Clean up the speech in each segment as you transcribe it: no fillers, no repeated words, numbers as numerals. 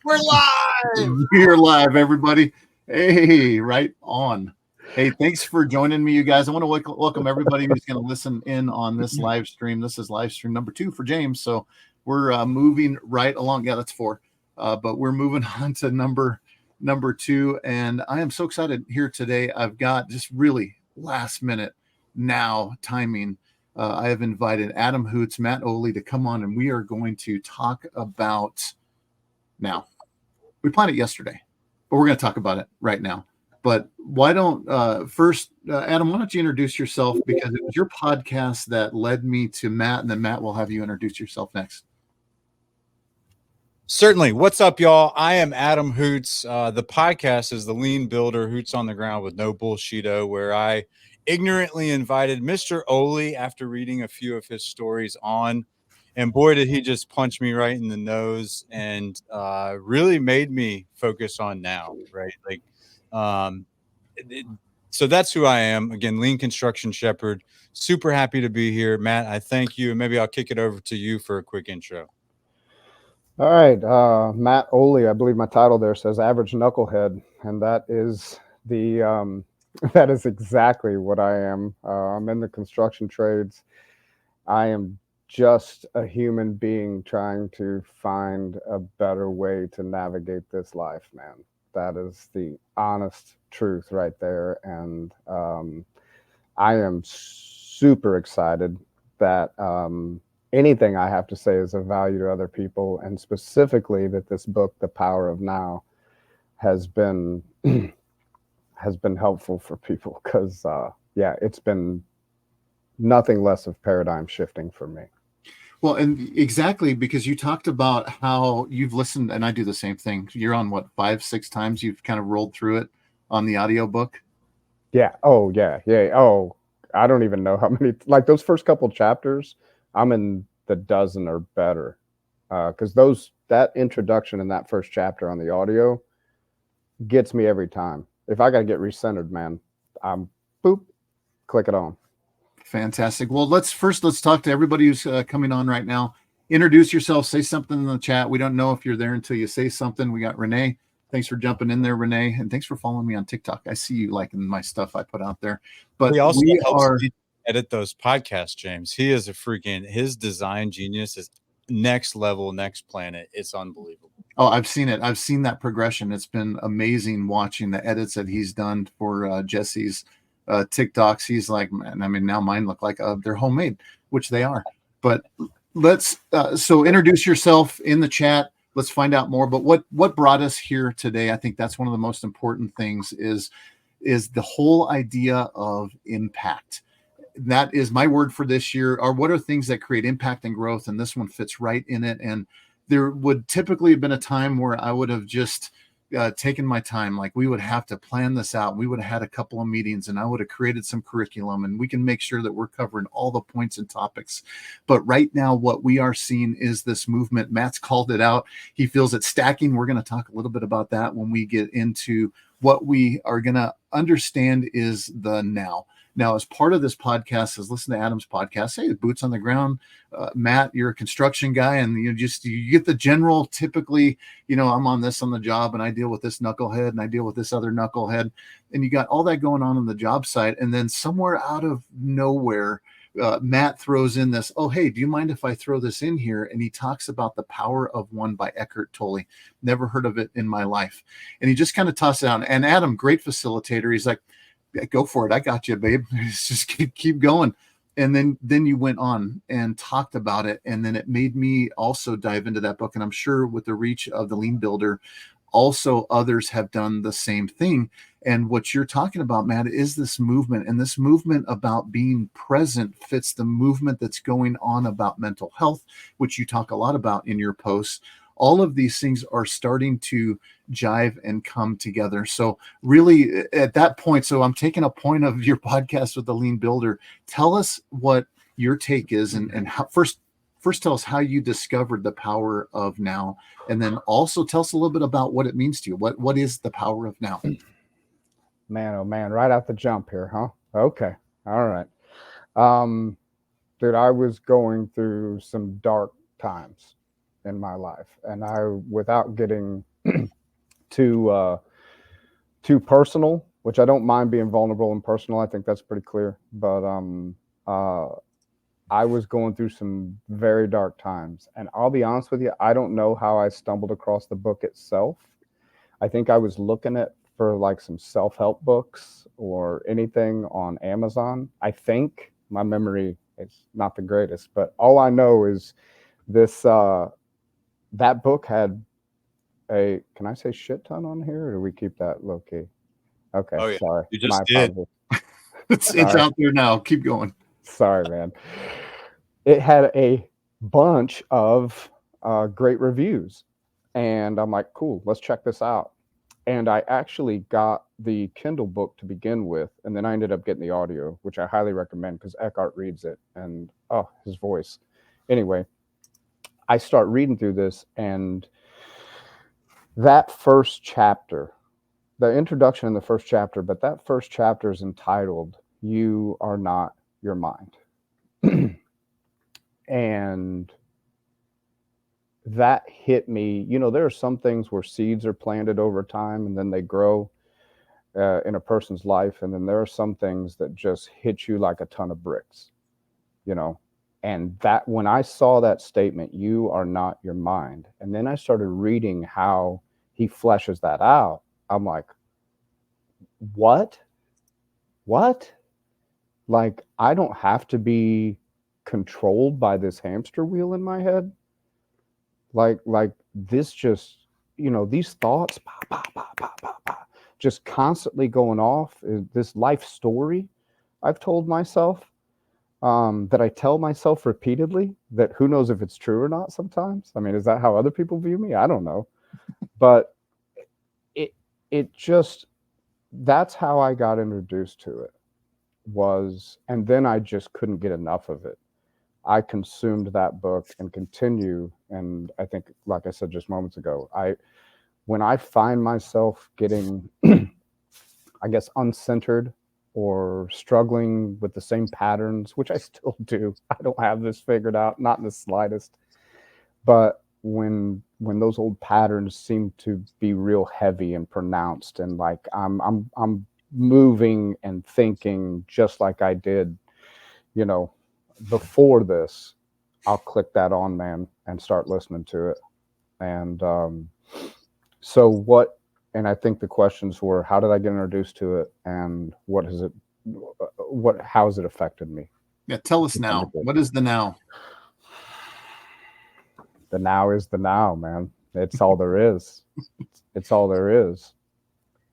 We're live. We're live, everybody. Hey, right on. Hey, thanks for joining me, you guys. I want to welcome everybody who's going to listen in on this live stream. This is live stream number 2 for James. So we're moving right along. Yeah, that's 4. But we're moving on to number 2. And I am so excited here today. I've got just really last minute now timing. I have invited Adam Hoots, Matt Ohley to come on, and we are going to talk about now. We planned it yesterday, but we're going to talk about it right now. But why don't first, Adam, why don't you introduce yourself, because it was your podcast that led me to Matt, and then Matt will have you introduce yourself next. Certainly. What's up, y'all? I am Adam Hoots. The podcast is The Lean Builder, Hoots on the Ground with No Bullshito, where I ignorantly invited Mr. Ohley after reading a few of his stories on. And boy, did he just punch me right in the nose and really made me focus on now, right? Like, so that's who I am. Again, Lean Construction Shepherd. Super happy to be here. Matt, I thank you. And maybe I'll kick it over to you for a quick intro. All right. Matt Ohley, I believe my title there says Average Knucklehead. And that is that is exactly what I am. I'm in the construction trades. I am just a human being trying to find a better way to navigate this life, man. That is the honest truth right there. And I am super excited that anything I have to say is of value to other people, and specifically that this book, The Power of Now, has been helpful for people, because it's been nothing less of paradigm shifting for me. Well, and exactly, because you talked about how you've listened, and I do the same thing. You're on what, 5-6 times you've kind of rolled through it on the audiobook? Yeah. Oh, yeah. Oh, I don't even know how many, like those first couple chapters, I'm in the dozen or better. Because that introduction in that first chapter on the audio gets me every time. If I got to get recentered, man, I'm click it on. Fantastic. Well, let's talk to everybody who's coming on right now. Introduce yourself, say something in the chat. We don't know if you're there until you say something. We got Renee. Thanks for jumping in there, Renee. And thanks for following me on TikTok. I see you liking my stuff I put out there. But he also helps me edit those podcasts, James. He is his design genius is next level, next planet. It's unbelievable. Oh, I've seen it. I've seen that progression. It's been amazing watching the edits that he's done for Jesse's TikToks. He's like, man, I mean, now mine look like they're homemade, which they are. But let's so introduce yourself in the chat. Let's find out more. But what brought us here today, I think that's one of the most important things is the whole idea of impact. That is my word for this year. Or what are things that create impact and growth? And this one fits right in it. And there would typically have been a time where I would have just taken my time. Like, we would have to plan this out. We would have had a couple of meetings, and I would have created some curriculum, and we can make sure that we're covering all the points and topics. But right now, what we are seeing is this movement. Matt's called it out. He feels it stacking. We're going to talk a little bit about that when we get into what we are going to understand is the now. Now, as part of this podcast, is listen to Adam's podcast. Hey, boots on the ground. Matt, you're a construction guy, and you get the general, typically, I'm on the job, and I deal with this knucklehead, and I deal with this other knucklehead, and you got all that going on the job site. And then somewhere out of nowhere, Matt throws in this, oh, hey, do you mind if I throw this in here? And he talks about The Power of One by Eckhart Tolle. Never heard of it in my life. And he just kind of tossed it out. And Adam, great facilitator. He's like, go for it. I got you, babe. Just keep going. And then you went on and talked about it. And then it made me also dive into that book. And I'm sure with the reach of the Lean Builder, also others have done the same thing. And what you're talking about, Matt, is this movement. And this movement about being present fits the movement that's going on about mental health, which you talk a lot about in your posts. All of these things are starting to jive and come together. So really at that point, so I'm taking a point of your podcast with the Lean Builder. Tell us what your take is, and how, first tell us how you discovered the power of now, and then also tell us a little bit about what it means to you. What is the power of now? Man, oh man, right out the jump here, huh? Okay. All right. Dude, I was going through some dark times. in my life. And I, without getting too personal, which I don't mind being vulnerable and personal, I think that's pretty clear. But I was going through some very dark times, and I'll be honest with you, I don't know how I stumbled across the book itself. I think I was looking at for like some self-help books or anything on Amazon. I think my memory is not the greatest, but all I know is this that book had a, can I say shit ton on here, or do we keep that low key? Okay, Oh yeah, sorry. you just My did. apologies. It's out there now. Keep going. Sorry, man. It had a bunch of great reviews, and I'm like, cool, let's check this out. And I actually got the Kindle book to begin with, and then I ended up getting the audio, which I highly recommend because Eckhart reads it, and oh, his voice. Anyway, I start reading through this, and that first chapter, the introduction in the first chapter, but that first chapter is entitled "You Are Not Your Mind." And that hit me. You know, there are some things where seeds are planted over time and then they grow in a person's life. And then there are some things that just hit you like a ton of bricks, you know. And that, when I saw that statement, "You are not your mind," and then I started reading how he fleshes that out, I'm like, what? What? Like, I don't have to be controlled by this hamster wheel in my head. Like this just, you know, these thoughts just constantly going off. This life story I've told myself, that I tell myself repeatedly, that who knows if it's true or not sometimes. I mean, is that how other people view me? I don't know. But it just, that's how I got introduced to it, was, and then I just couldn't get enough of it. I consumed that book and continue. And I think, like I said just moments ago, when I find myself getting, I guess, uncentered or struggling with the same patterns, which I still do. I don't have this figured out, not in the slightest. But when those old patterns seem to be real heavy and pronounced, and like I'm moving and thinking just like I did, you know, before this, I'll click that on, man, and start listening to it. And so what, and I think the questions were, how did I get introduced to it, and how has it affected me? Yeah, tell us now. What is the now? The now is the now, man. It's all there is. It's all there is.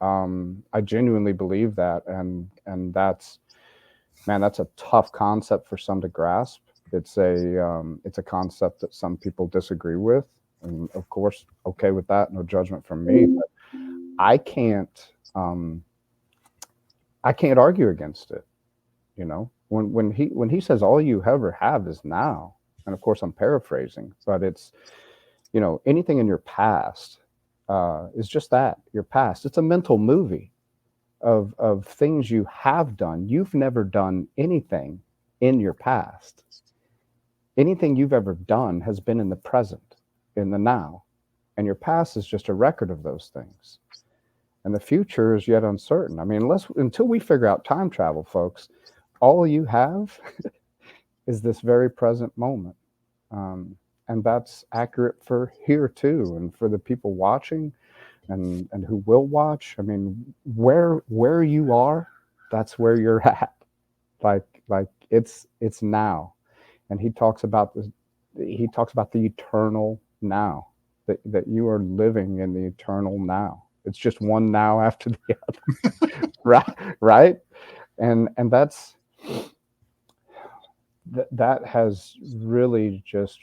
I genuinely believe that, and that's, man, that's a tough concept for some to grasp. It's a concept that some people disagree with, and of course, okay with that. No judgment from me. But I can't argue against it. You know, when he says all you ever have is now, and of course I'm paraphrasing, but it's, you know, anything in your past is just that, your past. It's a mental movie of things you have done. You've never done anything in your past. Anything you've ever done has been in the present, in the now, and your past is just a record of those things. And the future is yet uncertain. I mean, until we figure out time travel, folks, all you have is this very present moment. And that's accurate for here too, and for the people watching and who will watch. I mean, where you are, that's where you're at. Like it's now. And he talks about the eternal now, that you are living in the eternal now. It's just one now after the other. right. And that's, that has really just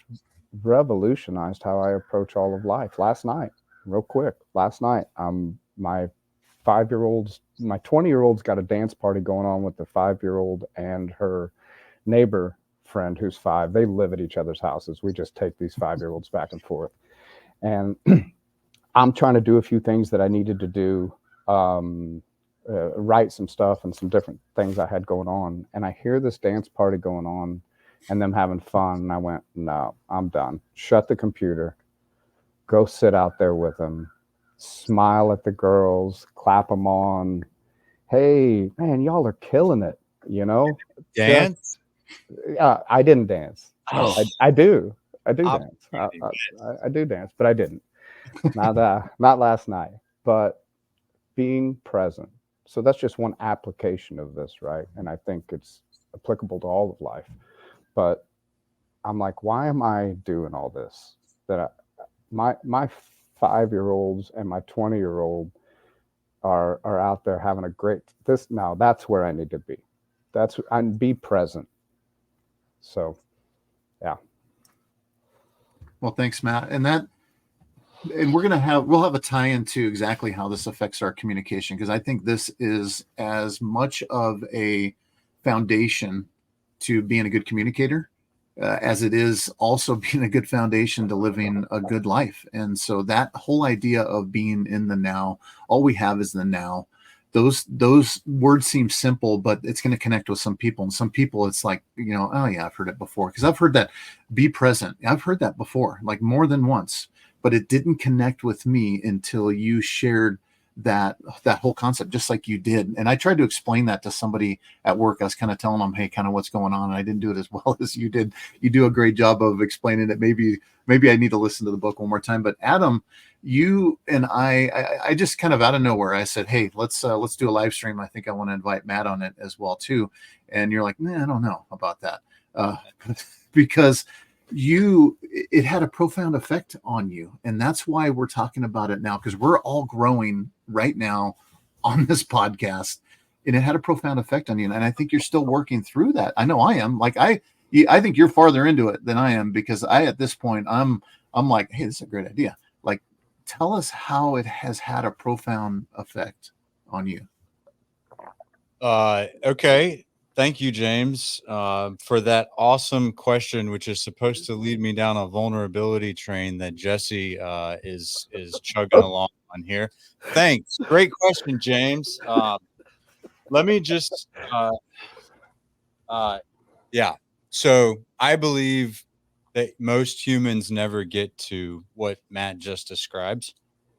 revolutionized how I approach all of life. Last night, my 20-year-old's got a dance party going on with the 5-year-old and her neighbor friend who's 5. They live at each other's houses. We just take these 5-year-olds back and forth. And I'm trying to do a few things that I needed to do, write some stuff and some different things I had going on. And I hear this dance party going on and them having fun. And I went, no, I'm done. Shut the computer. go sit out there with them, smile at the girls, clap them on. Hey, man, y'all are killing it. You know, Dance? I didn't dance. Oh, I do. I do I'm dance. kidding. I do dance, but I didn't. Not last night. But being present. So that's just one application of this, right? And I think it's applicable to all of life. But I'm like, why am I doing all this? My 5-year-olds and my 20-year-old are out there having a great this now. That's where I need to be. And be present. So, yeah. Well, thanks, Matt. And we'll have a tie into exactly how this affects our communication, because I think this is as much of a foundation to being a good communicator as it is also being a good foundation to living a good life. And so that whole idea of being in the now, all we have is the now. Those words seem simple, but it's going to connect with some people. And some people, it's like, oh yeah, I've heard it before. Because I've heard that, be present. I've heard that before, like more than once. But it didn't connect with me until you shared that whole concept, just like you did. And I tried to explain that to somebody at work. I was kind of telling them, hey, kind of what's going on. And I didn't do it as well as you did. You do a great job of explaining it. Maybe I need to listen to the book one more time. But Adam, you and I just kind of out of nowhere, I said, hey, let's do a live stream. I think I want to invite Matt on it as well too. And you're like, nah, I don't know about that. Because it had a profound effect on you. And that's why we're talking about it now, because we're all growing right now on this podcast, and it had a profound effect on you. And I think you're still working through that. I know I am. Like I think you're farther into it than I am, because at this point, I'm like, hey, this is a great idea. Like, tell us how it has had a profound effect on you. Okay. Thank you, James, for that awesome question, which is supposed to lead me down a vulnerability train that Jesse is chugging along on here. Thanks. Great question, James. Let me just, yeah. So I believe that most humans never get to what Matt just described.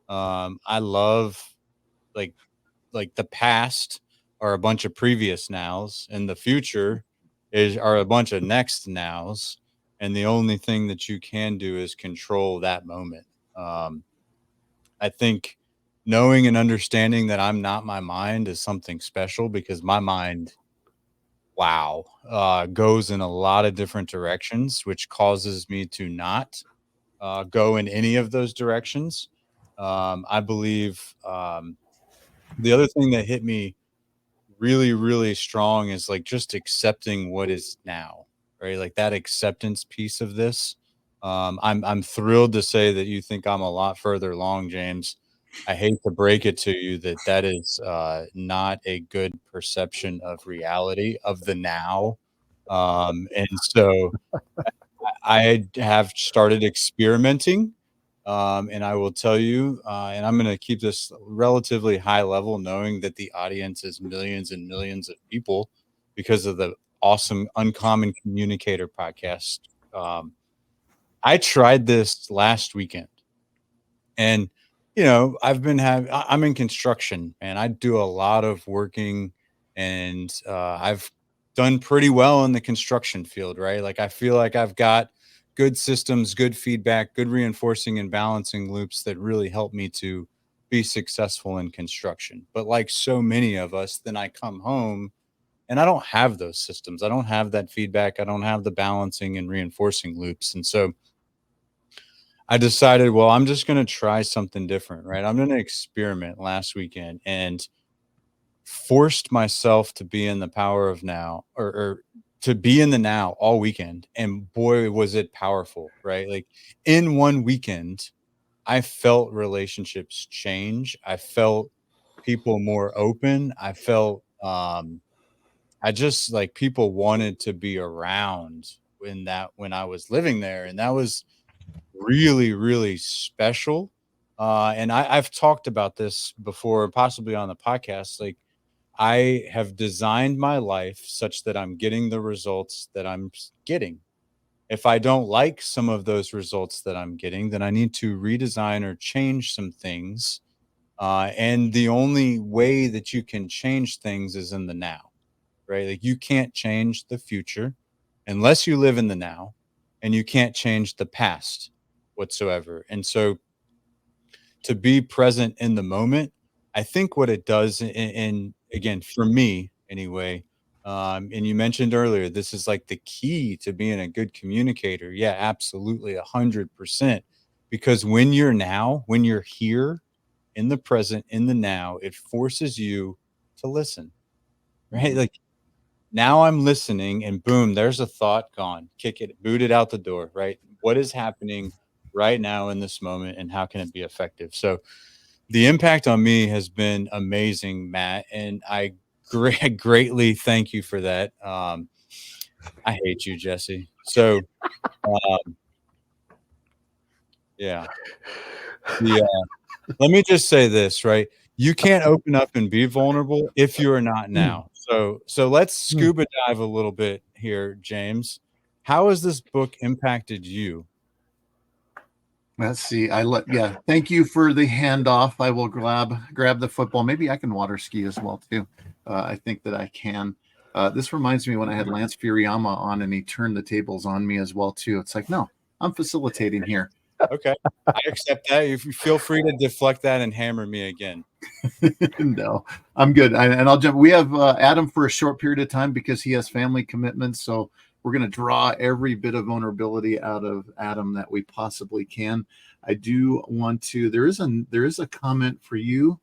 I love like the past are a bunch of previous nows, and the future are a bunch of next nows, and the only thing that you can do is control that moment. I think knowing and understanding that I'm not my mind is something special, because my mind, wow, goes in a lot of different directions, which causes me to not go in any of those directions. I believe the other thing that hit me really, really strong is like just accepting what is now, right? Like that acceptance piece of this. I'm thrilled to say that you think I'm a lot further along, James. I hate to break it to you that is not a good perception of reality of the now. And so I have started experimenting, and I will tell you, and I'm going to keep this relatively high level, knowing that the audience is millions and millions of people because of the awesome Uncommon Communicator podcast. I tried this last weekend, and I'm in construction, and I do a lot of working, and I've done pretty well in the construction field, right? Like I feel like I've got good systems, good feedback, good reinforcing and balancing loops that really help me to be successful in construction. But like so many of us, then I come home and I don't have those systems. I don't have that feedback. I don't have the balancing and reinforcing loops. And so I decided, well, I'm just going to try something different, right? I'm going to experiment last weekend and forced myself to be in the power of now, or to be in the now all weekend. And boy, was it powerful, right? Like in one weekend, I felt relationships change. I felt people more open. I felt, I just like people wanted to be around when I was living there. And that was really, really special. And I've talked about this before, possibly on the podcast. Like I have designed my life such that I'm getting the results that I'm getting. If I don't like some of those results that I'm getting, then I need to redesign or change some things. And the only way that you can change things is in the now, right? Like you can't change the future unless you live in the now, and you can't change the past whatsoever. And so to be present in the moment, I think what it does, and again, for me anyway, and you mentioned earlier, this is like the key to being a good communicator. Yeah, absolutely, 100%. Because when you're here in the present, in the now, it forces you to listen, right? Like now I'm listening, and boom, there's a thought gone, kick it, boot it out the door, right? What is happening right now in this moment, and how can it be effective? So, the impact on me has been amazing, Matt, and I greatly thank you for that. I hate you, Jesse. So, um, yeah. Let me just say this, right? You can't open up and be vulnerable if you are not now. So let's scuba dive a little bit here, James. How has this book impacted you? Let's see. Thank you for the handoff. I will grab the football. Maybe I can water ski as well too. I think that I can. This reminds me when I had Lance Furiyama on, and he turned the tables on me as well too. It's like, no, I'm facilitating here. Okay, I accept that. You feel free to deflect that and hammer me again. No, I'm good. And I'll jump. We have Adam for a short period of time because he has family commitments. So we're going to draw every bit of vulnerability out of Adam that we possibly can. I do want to. There is a comment for you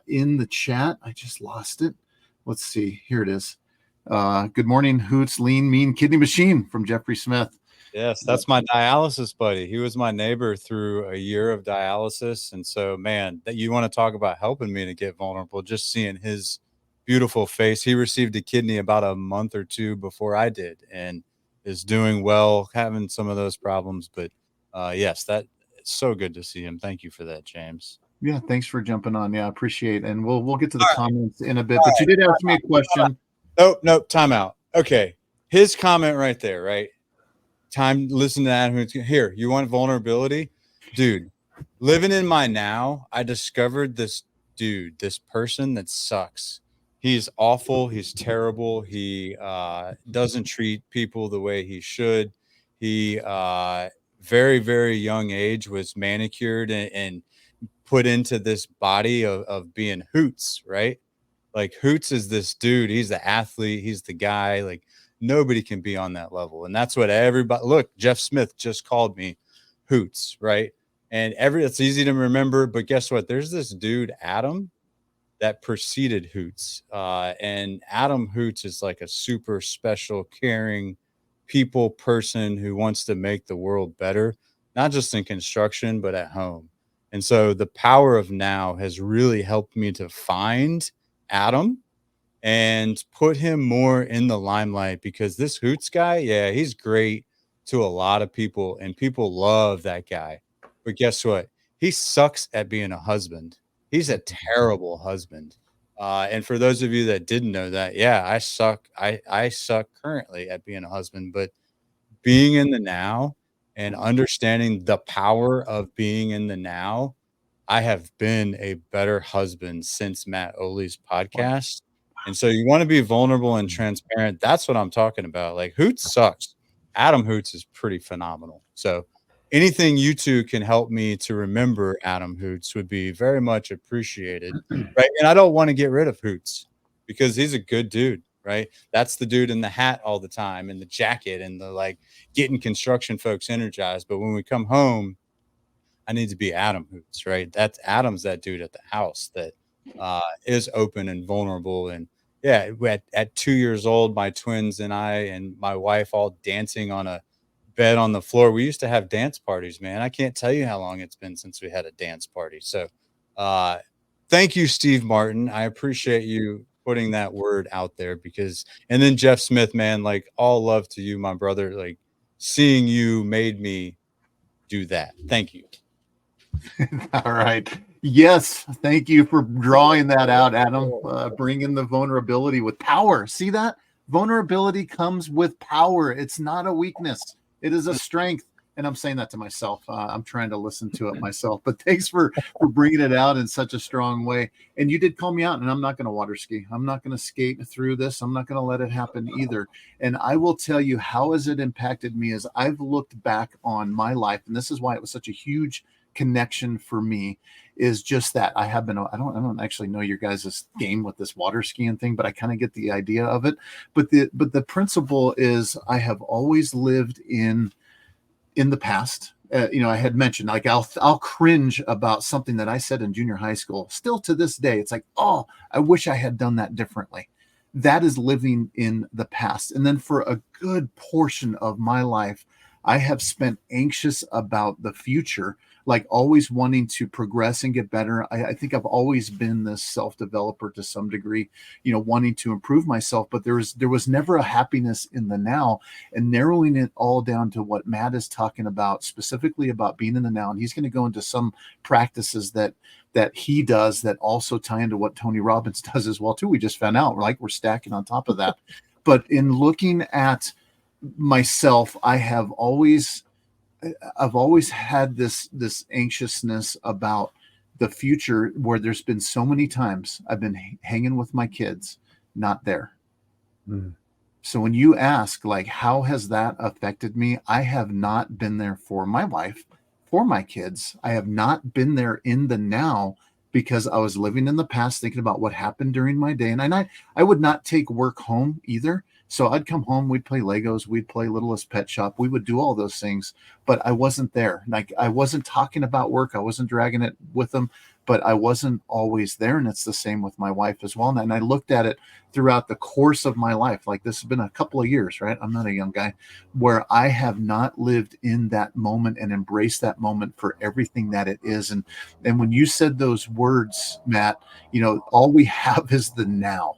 in the chat. I just lost it. Let's see. Here it is. Good morning, Hoots, Lean Mean Kidney Machine from Jeffrey Smith. Yes, that's my dialysis buddy. He was my neighbor through a year of dialysis. And so, man, that you want to talk about helping me to get vulnerable, just seeing his beautiful face. He received a kidney about a month or two before I did and is doing well, having some of those problems. But yes, it's so good to see him. Thank you for that, James. Yeah, thanks for jumping on. Yeah, I appreciate it. And we'll get to the comments in a bit. But you did ask me a question. Nope, time out. Okay. His comment right there, right? Time to listen to that. Here, you want vulnerability? Dude, living in my now, I discovered this person that sucks. He's awful. He's terrible. He doesn't treat people the way he should. He, very, very young age, was manicured and put into this body of being Hoots, right? Like Hoots is this dude. He's the athlete. He's the guy. Like nobody can be on that level. And that's what everybody, look, Jeff Smith just called me Hoots, right? And it's easy to remember, but guess what? There's this dude, Adam, that preceded Hoots. And Adam Hoots is like a super special, caring people person who wants to make the world better, not just in construction, but at home. And so the power of now has really helped me to find Adam and put him more in the limelight, because this Hoots guy, yeah, he's great to a lot of people and people love that guy. But guess what? He sucks at being a husband. He's a terrible husband. And for those of you that didn't know that, yeah, I suck. I suck currently at being a husband, but being in the now and understanding the power of being in the now, I have been a better husband since Matt Ohley's podcast. And so you want to be vulnerable and transparent. That's what I'm talking about. Like Hoots sucks. Adam Hoots is pretty phenomenal. So anything you two can help me to remember Adam Hoots would be very much appreciated. Right. And I don't want to get rid of Hoots because he's a good dude. Right. That's the dude in the hat all the time and the jacket and the like getting construction folks energized. But when we come home, I need to be Adam Hoots, right? Adam's that dude at the house that is open and vulnerable. And yeah, at 2 years old, my twins and I and my wife all dancing on a bed on the floor. We used to have dance parties, man. I can't tell you how long it's been since we had a dance party. So thank you, Steve Martin. I appreciate you putting that word out there and then Jeff Smith, man, like all love to you, my brother. Like seeing you made me do that. Thank you. All right. Yes. Thank you for drawing that out, Adam. Bringing the vulnerability with power. See that? Vulnerability comes with power. It's not a weakness. It is a strength. And I'm saying that to myself. I'm trying to listen to it myself, but thanks for bringing it out in such a strong way. And you did call me out, and I'm not going to water ski. I'm not going to skate through this. I'm not going to let it happen either. And I will tell you, how has it impacted me as I've looked back on my life. And this is why it was such a huge connection for me, is just that I don't actually know your guys' game with this water skiing thing, but I kind of get the idea of it. But the principle is, I have always lived in the past. I had mentioned, like, I'll cringe about something that I said in junior high school. Still to this day, it's like, oh, I wish I had done that differently. That is living in the past. And then for a good portion of my life, I have spent anxious about the future, like always wanting to progress and get better. I think I've always been this self-developer to some degree, wanting to improve myself, but there was never a happiness in the now. And narrowing it all down to what Matt is talking about, specifically about being in the now. And he's going to go into some practices that he does that also tie into what Tony Robbins does as well too. We just found out, we're stacking on top of that. But in looking at myself, I've always had this anxiousness about the future, where there's been so many times I've been hanging with my kids, not there. Mm. So when you ask, like, how has that affected me? I have not been there for my wife, for my kids. I have not been there in the now, because I was living in the past, thinking about what happened during my day. And I would not take work home either. So I'd come home, we'd play Legos, we'd play Littlest Pet Shop, we would do all those things, but I wasn't there. Like, I wasn't talking about work, I wasn't dragging it with them, but I wasn't always there. And it's the same with my wife as well. And I looked at it throughout the course of my life. Like, this has been a couple of years, right? I'm not a young guy, where I have not lived in that moment and embraced that moment for everything that it is. And when you said those words, Matt, all we have is the now.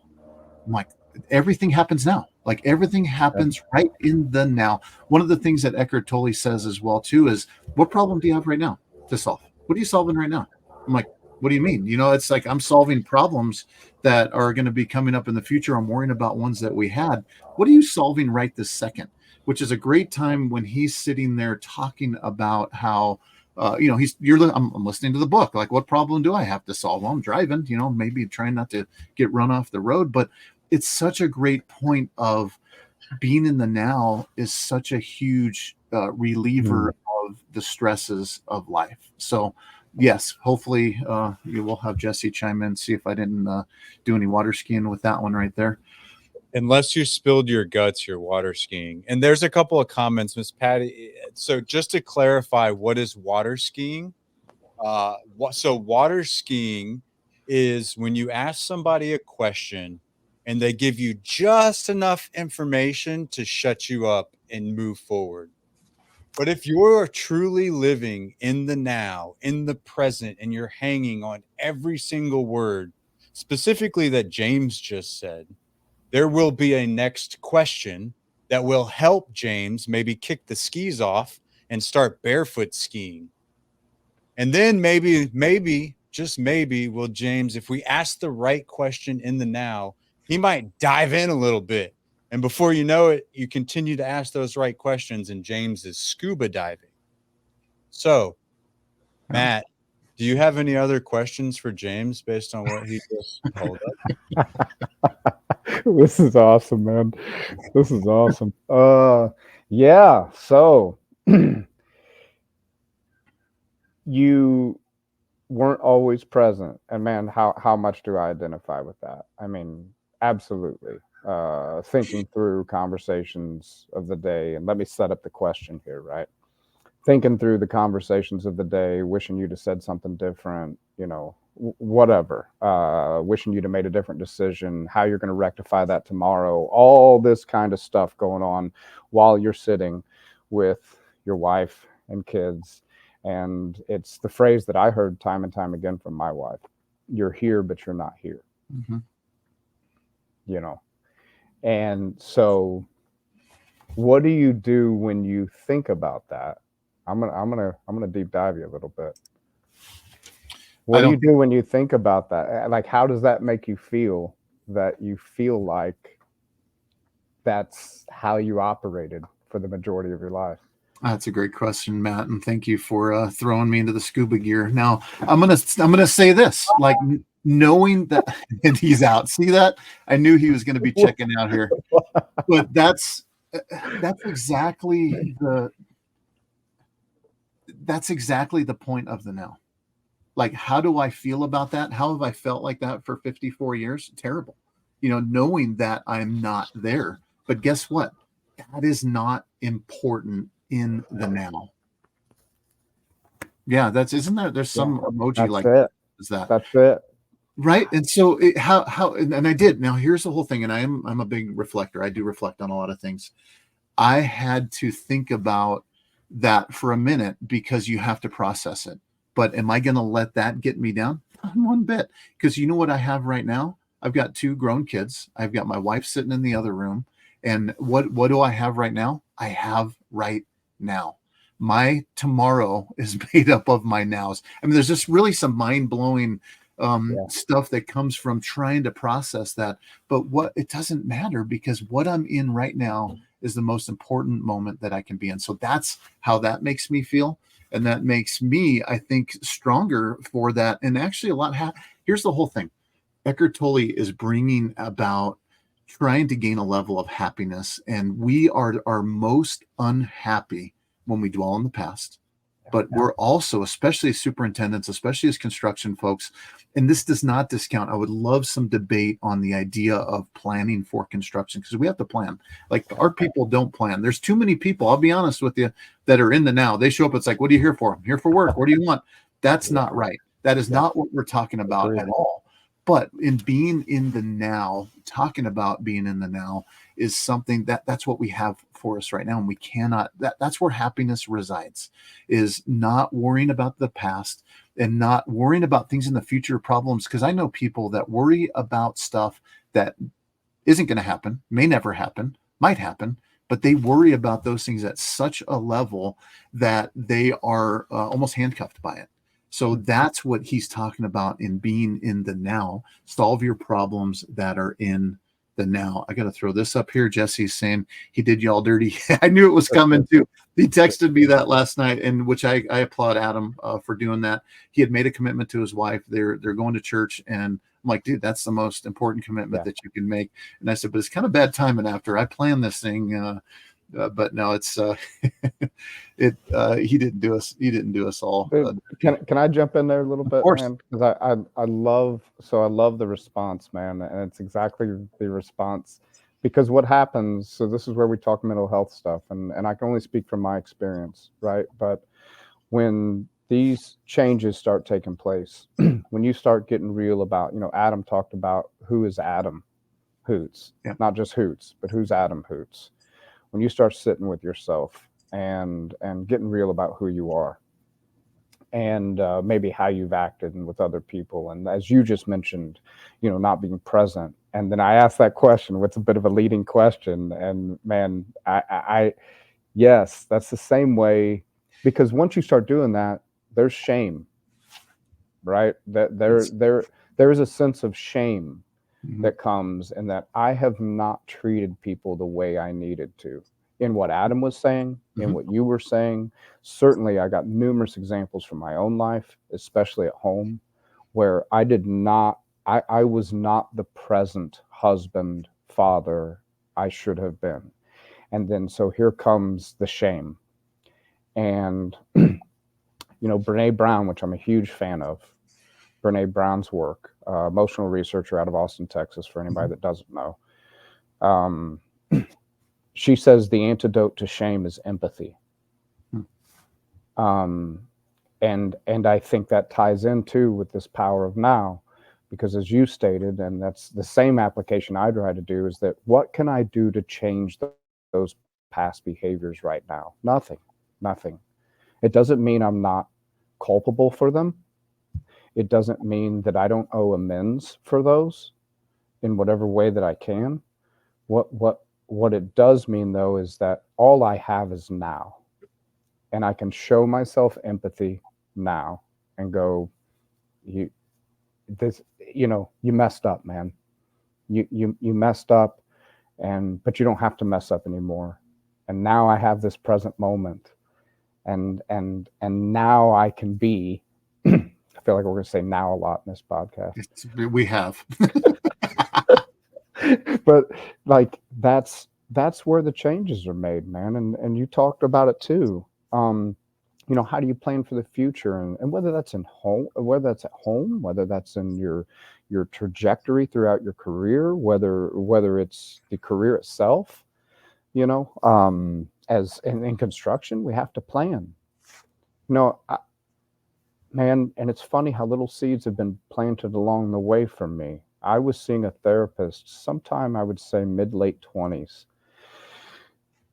I'm like, everything happens now. Like, everything happens right in the now. One of the things that Eckhart Tolle says as well too is, what problem do you have right now to solve? What are you solving right now? I'm like, what do you mean? It's like, I'm solving problems that are going to be coming up in the future. I'm worrying about ones that we had. What are you solving right this second? Which is a great time when he's sitting there talking about how, I'm listening to the book. Like, what problem do I have to solve? Well, I'm driving, maybe trying not to get run off the road, but it's such a great point of being in the now is such a huge reliever of the stresses of life. So yes, hopefully you will have Jesse chime in, see if I didn't do any water skiing with that one right there. Unless you spilled your guts, you're water skiing. And there's a couple of comments, Miss Patty. So just to clarify, what is water skiing? So water skiing is when you ask somebody a question and they give you just enough information to shut you up and move forward. But if you're truly living in the now, in the present, and you're hanging on every single word, specifically that James just said, there will be a next question that will help James maybe kick the skis off and start barefoot skiing. And then maybe, just maybe, will James, if we ask the right question in the now, he might dive in a little bit. And before you know it, you continue to ask those right questions, and James is scuba diving. So, Matt, do you have any other questions for James based on what he just told us? This is awesome, man. This is awesome. Yeah. So you weren't always present, and man, how much do I identify with that? I mean, absolutely. Thinking through conversations of the day, and let me set up the question here, right? Thinking through the conversations of the day, wishing you'd have said something different, whatever, wishing you'd have made a different decision, how you're going to rectify that tomorrow, all this kind of stuff going on while you're sitting with your wife and kids. And it's the phrase that I heard time and time again from my wife: you're here, but you're not here. Mm-hmm. And so what do you do when you think about that? I'm gonna deep dive you a little bit. What do you do when you think about that? Like, how does that make you feel, that you feel like that's how you operated for the majority of your life? That's a great question, Matt, and thank you for throwing me into the scuba gear. Now, I'm gonna say this, like knowing that and he's out. See that? I knew he was going to be checking out here, but that's exactly the point of the now. Like, how do I feel about that? How have I felt like that for 54 years? Terrible. Knowing that I'm not there. But guess what? That is not important in the now. Yeah, there's some emoji That's like it. is that That's it. right? And so and I did. Now here's the whole thing, and I'm a big reflector. I do reflect on a lot of things. I had to think about that for a minute because you have to process it. But am I going to let that get me down? Not one bit. Because you know what I have right now? I've got 2 grown kids. I've got my wife sitting in the other room. And what do I have right now? I have right now. My tomorrow is made up of my nows. I mean, there's just really some mind-blowing stuff that comes from trying to process that. But it doesn't matter, because what I'm in right now is the most important moment that I can be in. So that's how that makes me feel. And that makes me, I think, stronger for that. And actually here's the whole thing. Eckhart Tolle is bringing about trying to gain a level of happiness. And we are most unhappy when we dwell on the past. But we're also, especially as superintendents, especially as construction folks, and this does not discount, I would love some debate on the idea of planning for construction, because we have to plan. Like, our people don't plan. There's too many people, I'll be honest with you, that are in the now. They show up, it's like, what are you here for? I'm here for work. What do you want? That's not right. That is not what we're talking about at all. But in being in the now, talking about being in the now is something that's what we have for us right now. And we cannot, that's where happiness resides, is not worrying about the past and not worrying about things in the future, problems. Because I know people that worry about stuff that isn't going to happen, may never happen, might happen, but they worry about those things at such a level that they are almost handcuffed by it. So that's what he's talking about in being in the now. Solve your problems that are in the now. I got to throw this up here. Jesse's saying he did y'all dirty. I knew it was coming too. He texted me that last night, and which I applaud Adam for doing that. He had made a commitment to his wife. They're going to church, and I'm like, dude, that's the most important commitment that you can make. And I said, but it's kind of bad timing after I planned this thing. But no, it's he didn't do us. He didn't do us all. Can I jump in there a little bit, of course. man? Because I love the response, man, and it's exactly the response. Because what happens? So this is where we talk mental health stuff, and I can only speak from my experience, right? But when these changes start taking place, when you start getting real about, Adam talked about who is Adam Hoots, not just Hoots, but who's Adam Hoots. When you start sitting with yourself and getting real about who you are, and maybe how you've acted and with other people, and as you just mentioned, not being present. And then I asked that question, what's a bit of a leading question, and man, I yes, that's the same way, because once you start doing that, there's shame, right? That there is a sense of shame that comes, and that I have not treated people the way I needed to. In what Adam was saying, in what you were saying, certainly I got numerous examples from my own life, especially at home, where I was not the present husband, father I should have been. And then so here comes the shame. And Brene Brown, which I'm a huge fan of, Brene Brown's work, emotional researcher out of Austin, Texas, for anybody that doesn't know. She says the antidote to shame is empathy. And I think that ties in too with this power of now, because as you stated, and that's the same application I try to do, is that what can I do to change those past behaviors right now? Nothing. It doesn't mean I'm not culpable for them. It doesn't mean that I don't owe amends for those in whatever way that I can. What it does mean, though, is that all I have is now, and I can show myself empathy now and go, you messed up, man. You messed up, but you don't have to mess up anymore. And now I have this present moment and now I can be. I feel like we're going to say now a lot in this podcast. We have. But like that's where the changes are made, man. And you talked about it too. You know, how do you plan for the future, and whether that's in home, whether that's at home, whether that's in your trajectory throughout your career, whether it's the career itself, you know, as in construction, we have to plan. You know, man, and it's funny how little seeds have been planted along the way for me. I was seeing a therapist sometime, I would say mid-late 20s.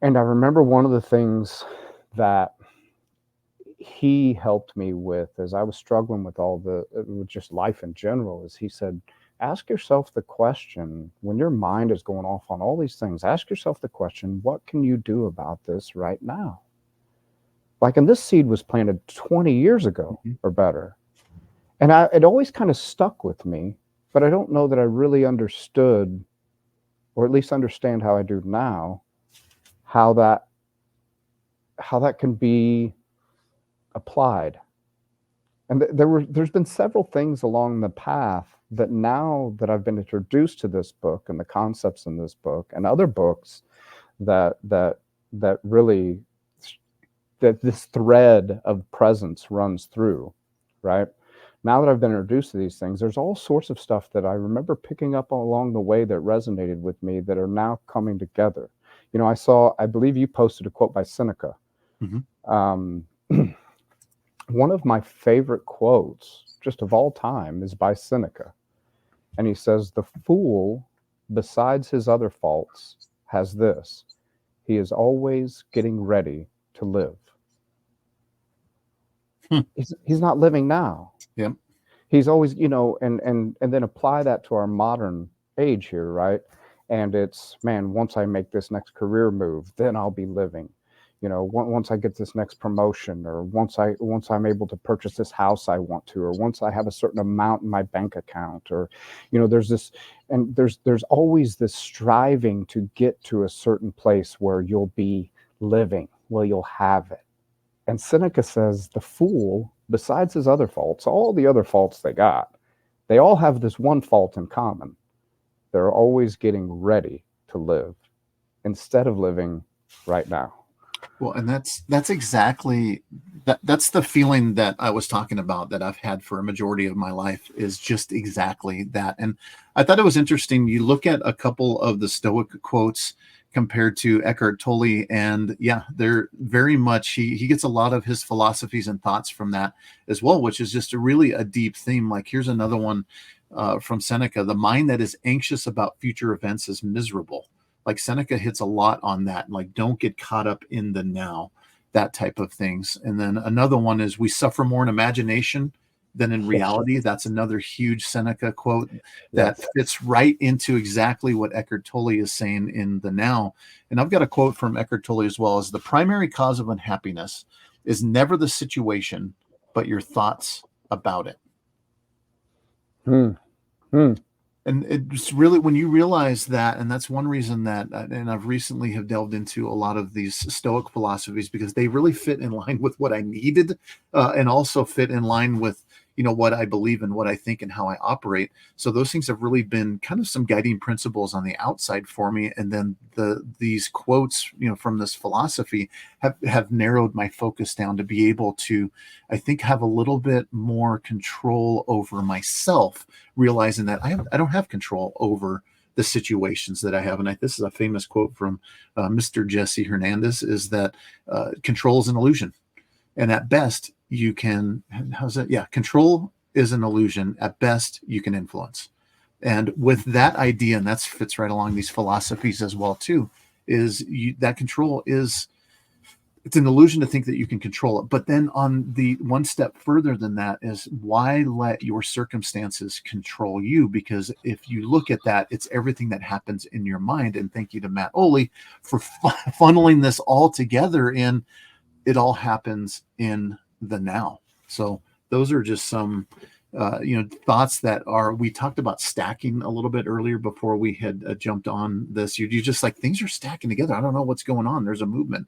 And I remember one of the things that he helped me with as I was struggling with with just life in general, is he said, ask yourself the question, when your mind is going off on all these things, ask yourself the question, what can you do about this right now? Like, and this seed was planted 20 years ago or better. And it always kind of stuck with me, but I don't know that I really understood, or at least understand how I do now, how that can be applied. And there's been several things along the path that now that I've been introduced to this book and the concepts in this book and other books that really, that this thread of presence runs through, right? Now that I've been introduced to these things, there's all sorts of stuff that I remember picking up along the way that resonated with me that are now coming together. You know, I believe you posted a quote by Seneca. One of my favorite quotes just of all time is by Seneca. And he says, the fool, besides his other faults, has this: he is always getting ready to live. He's not living now. Yep. He's always, you know, and then apply that to our modern age here, right? And it's, man, once I make this next career move, then I'll be living. You know, once I get this next promotion, or once I'm able to purchase this house I want to, or once I have a certain amount in my bank account, or, you know, there's this, and there's always this striving to get to a certain place where you'll be living, where you'll have it. And Seneca says the fool, besides his other faults, all the other faults they all have this one fault in common. They're always getting ready to live instead of living right now. Well, and that's exactly that's the feeling that I was talking about that I've had for a majority of my life, is just exactly that. And I thought it was interesting. You look at a couple of the Stoic quotes compared to Eckhart Tolle, and yeah, they're very much, he gets a lot of his philosophies and thoughts from that as well, which is just a deep theme. Like, here's another one from Seneca: the mind that is anxious about future events is miserable. Like, Seneca hits a lot on that. Like, don't get caught up in the now, that type of things. And then another one is, we suffer more in imagination than in reality. That's another huge Seneca quote that fits right into exactly what Eckhart Tolle is saying in the now. And I've got a quote from Eckhart Tolle as well: as the primary cause of unhappiness is never the situation, but your thoughts about it. And it's really, when you realize that, and that's one reason that, and I've recently have delved into a lot of these Stoic philosophies, because they really fit in line with what I needed, and also fit in line with, you know, what I believe and what I think and how I operate. So those things have really been kind of some guiding principles on the outside for me. And then these quotes, you know, from this philosophy have narrowed my focus down to be able to, I think, have a little bit more control over myself, realizing that I don't have control over the situations that I have. And this is a famous quote from Mr. Jesse Hernandez, is that control is an illusion. And at best, you can, control is an illusion. At best, you can influence. And with that idea, and that fits right along these philosophies as well too, is that control is, it's an illusion to think that you can control it. But then on the one step further than that is, why let your circumstances control you? Because if you look at that, it's everything that happens in your mind. And thank you to Matt Ohley for funneling this all together in, it all happens in the now. So those are just some thoughts that are, we talked about stacking a little bit earlier before we had jumped on this. You just like, things are stacking together. I don't know what's going on. There's a movement.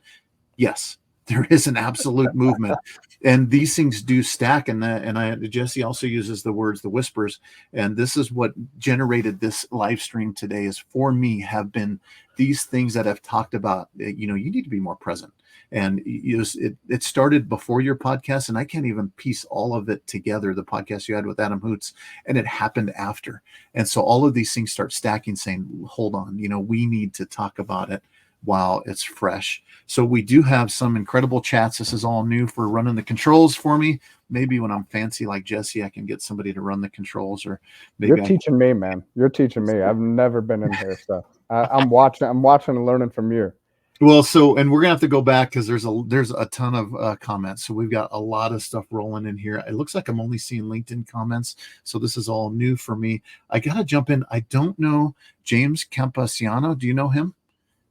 Yes, There is an absolute movement, and these things do stack. And Jesse also uses the words, the whispers, and this is what generated this live stream today. Is for me have been these things that I've talked about. You know, you need to be more present, and it started before your podcast, and I can't even piece all of it together. The podcast you had with Adam Hoots, and it happened after, and so all of these things start stacking, saying, "Hold on, you know, we need to talk about it while it's fresh." So we do have some incredible chats. This is all new for running the controls for me. Maybe when I'm fancy like Jesse, I can get somebody to run the controls, or maybe You're teaching me, man. You're teaching me. I've never been in here, so I'm watching and learning from you. Well, and we're gonna have to go back because there's a ton of comments. So we've got a lot of stuff rolling in here. It looks like I'm only seeing LinkedIn comments, so this is all new for me. I gotta jump in. I don't know James Campasiano. Do you know him?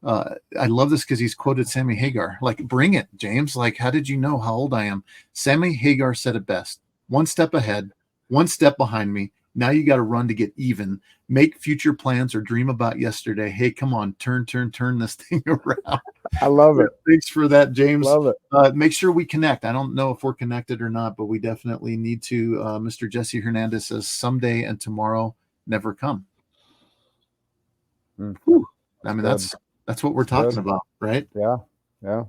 I love this because he's quoted Sammy Hagar. Like, bring it, James. Like, how did you know how old I am? Sammy Hagar said it best: one step ahead, one step behind me. Now you got to run to get even. Make future plans or dream about yesterday. Hey, come on, turn this thing around. I love it. Thanks for that, James. Love it. Make sure we connect. I don't know if we're connected or not, but we definitely need to. Mr. Jesse Hernandez says someday and tomorrow never come. I mean, that's what we're talking about, right? Yeah.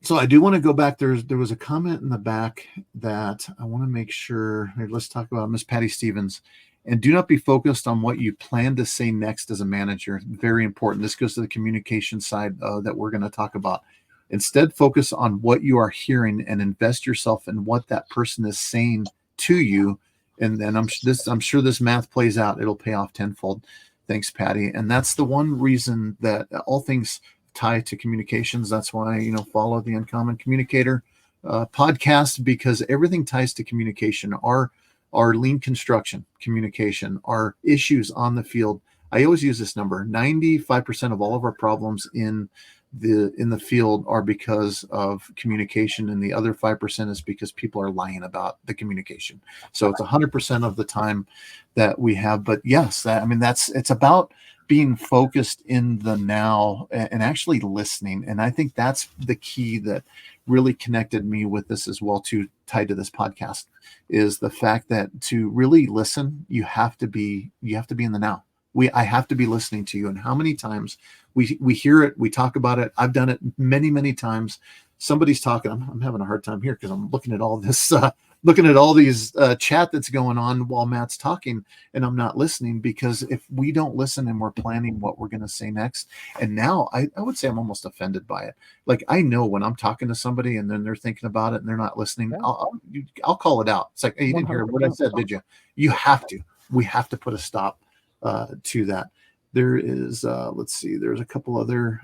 So I do want to go back. There was a comment in the back that I want to make sure. Let's talk about Miss Patty Stevens. And do not be focused on what you plan to say next as a manager. Very important. This goes to the communication side that we're going to talk about. Instead, focus on what you are hearing and invest yourself in what that person is saying to you. And then I'm sure this math plays out. It'll pay off tenfold. Thanks, Patty. And that's the one reason that all things tie to communications. That's why, follow the Uncommon Communicator podcast, because everything ties to communication. Our lean construction communication, our issues on the field. I always use this number: 95% of all of our problems in the field are because of communication, and the other 5% is because people are lying about the communication. So it's 100% of the time that we have. But yes, it's about being focused in the now and actually listening. And I think that's the key that really connected me with this as well, too, tied to this podcast, is the fact that to really listen, you have to be in the now. I have to be listening to you. And how many times we hear it, we talk about it. I've done it many, many times. Somebody's talking. I'm having a hard time here because I'm looking at all this, looking at all these chat that's going on while Matt's talking, and I'm not listening, because if we don't listen and we're planning what we're going to say next, and now I would say I'm almost offended by it. Like, I know when I'm talking to somebody and then they're thinking about it and they're not listening, I'll call it out. It's like, hey, you didn't hear what I said, did you? You have to. We have to put a stop to that. There is, let's see, there's a couple other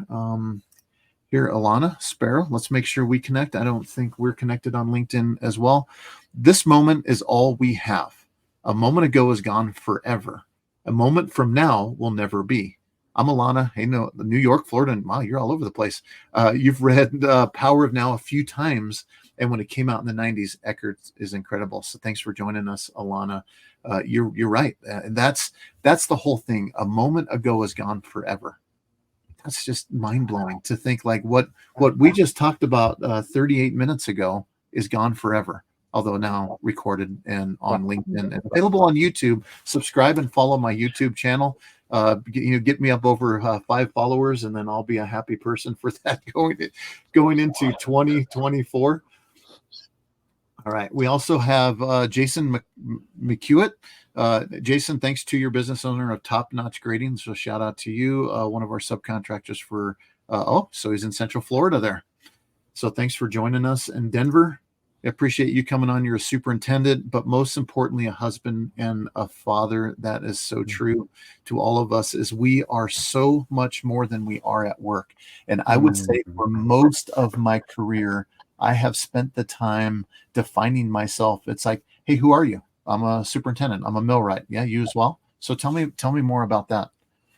here. Alana Sparrow, let's make sure we connect. I don't think we're connected on LinkedIn as well. This moment is all we have. A moment ago is gone forever. A moment from now will never be. I'm Alana. Hey, no, New York, Florida, and wow, you're all over the place. You've read Power of Now a few times, and when it came out in the 90s, Eckhart is incredible. So thanks for joining us, Alana. You're right. That's the whole thing. A moment ago is gone forever. That's just mind-blowing to think, like, what we just talked about 38 minutes ago is gone forever. Although now recorded and on LinkedIn and available on YouTube. Subscribe and follow my YouTube channel. Get me up over 5 followers, and then I'll be a happy person for that going into 2024. All right. We also have Jason McHewitt. Jason, thanks to your business owner of Top Notch Grading. So shout out to you, one of our subcontractors for, so he's in Central Florida there. So thanks for joining us in Denver. I appreciate you coming on. You're a superintendent, but most importantly, a husband and a father. That is so true to all of us, is we are so much more than we are at work. And I would say for most of my career, I have spent the time defining myself. It's like, hey, who are you? I'm a superintendent. I'm a millwright. Yeah, you as well. So tell me more about that.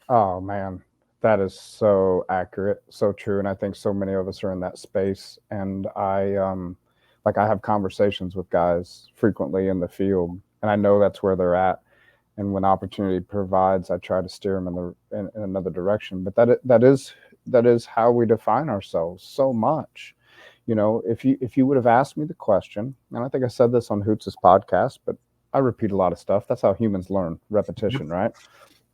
Oh man, that is so accurate, so true. And I think so many of us are in that space. And I have conversations with guys frequently in the field, and I know that's where they're at. And when opportunity provides, I try to steer them in another direction. But that is how we define ourselves so much. If you would have asked me the question, and I think I said this on Hoots' podcast, but I repeat a lot of stuff. That's how humans learn, repetition, right?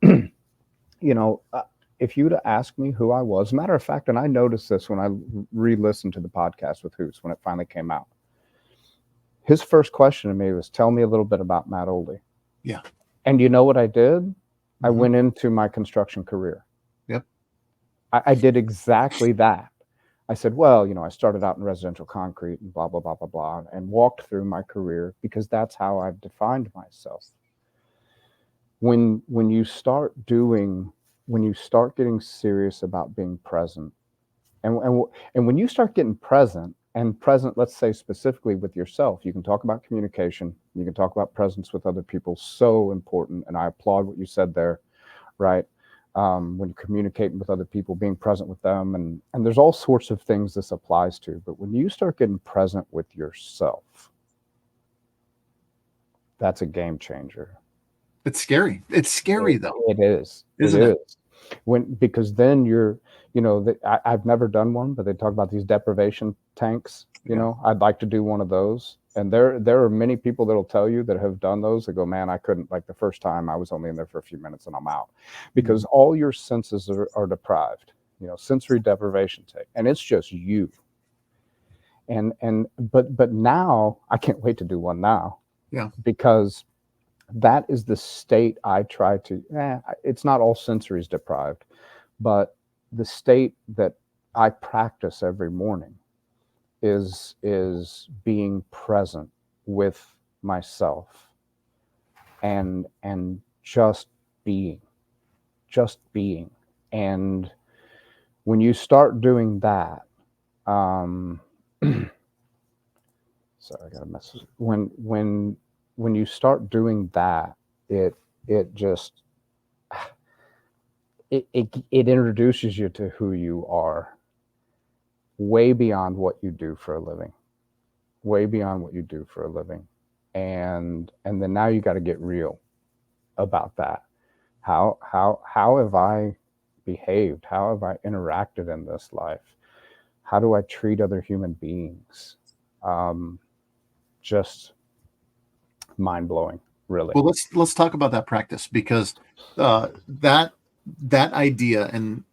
If you would have asked me who I was, matter of fact, and I noticed this when I re-listened to the podcast with Hoots when it finally came out. His first question to me was, tell me a little bit about Matt Ohley. Yeah. And you know what I did? I went into my construction career. Yep. I did exactly that. I said, well, I started out in residential concrete and blah, blah, blah, blah, blah, and walked through my career because that's how I've defined myself. When you start getting serious about being present, and when you start getting present, let's say specifically with yourself, you can talk about communication, you can talk about presence with other people, so important. And I applaud what you said there, right? When you're communicating with other people, being present with them, and there's all sorts of things this applies to. But when you start getting present with yourself, that's a game changer. It's scary. It's scary though. It is. Isn't it? Because then I've never done one, but they talk about these deprivation tanks. I'd like to do one of those. And there are many people that'll tell you that have done those that go, man, I couldn't, like the first time I was only in there for a few minutes and I'm out, because all your senses are deprived, sensory deprivation tank, and it's just you. But now I can't wait to do one now. Yeah. Because that is the state I try to, it's not all sensories deprived, but the state that I practice every morning is being present with myself and just being. And when you start doing that, sorry, I got a message. When you start doing that, it introduces you to who you are, way beyond what you do for a living, and then now you got to get real about that. How have I behaved? How have I interacted in this life? How do I treat other human beings? Just mind-blowing, really. Well, let's talk about that practice, because that idea and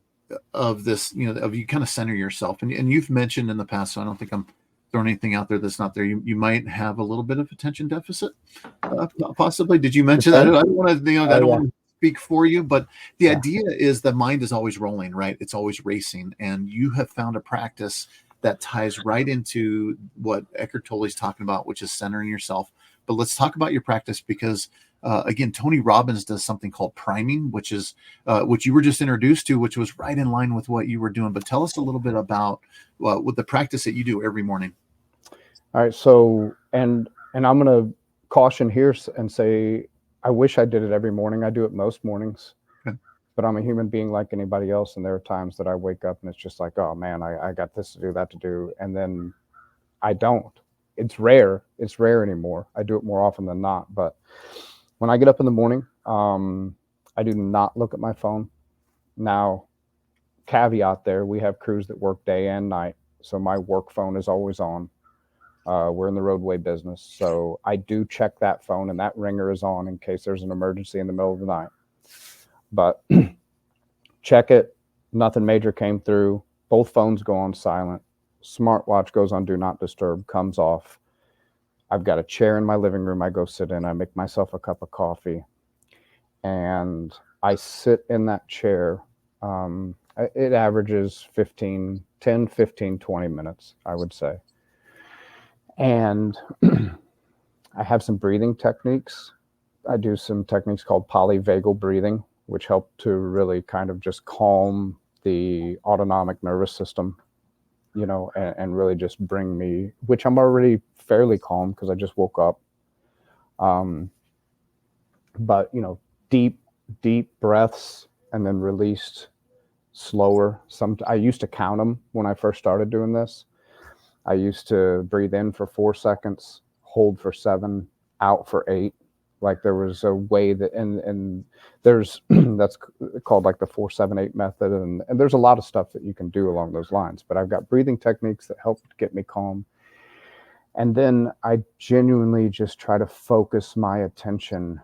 of this, of you kind of center yourself, and you've mentioned in the past, so I don't think I'm throwing anything out there that's not there. You might have a little bit of attention deficit, possibly. Did you mention that? I don't want to, I don't want to speak for you, but the idea is the mind is always rolling, right? It's always racing, and you have found a practice that ties right into what Eckhart Tolle is talking about, which is centering yourself. But let's talk about your practice, because again, Tony Robbins does something called priming, which is which you were just introduced to, which was right in line with what you were doing. But tell us a little bit about what the practice that you do every morning. All right. So, and I'm going to caution here and say, I wish I did it every morning. I do it most mornings, but I'm a human being like anybody else. And there are times that I wake up and it's just like, oh man, I got this to do, that to do. And then I don't. It's rare anymore. I do it more often than not. But when I get up in the morning, I do not look at my phone. Now, caveat there, we have crews that work day and night, so my work phone is always on. We're in the roadway business, so I do check that phone, and that ringer is on in case there's an emergency in the middle of the night. But check it. Nothing major came through. Both phones go on silent. Smartwatch goes on do not disturb, comes off. I've got a chair in my living room. I go sit in. I make myself a cup of coffee, and I sit in that chair. It averages 10, 15, 20 minutes, I would say. And I have some breathing techniques. I do some techniques called polyvagal breathing, which help to really kind of just calm the autonomic nervous system, and really just bring me, which I'm already fairly calm because I just woke up. But, deep breaths and then released slower. I used to count them when I first started doing this. I used to breathe in for 4 seconds, hold for 7, out for 8, Like there was a way that, and there's that's called like the 4-7-8 method, and there's a lot of stuff that you can do along those lines. But I've got breathing techniques that help get me calm, and then I genuinely just try to focus my attention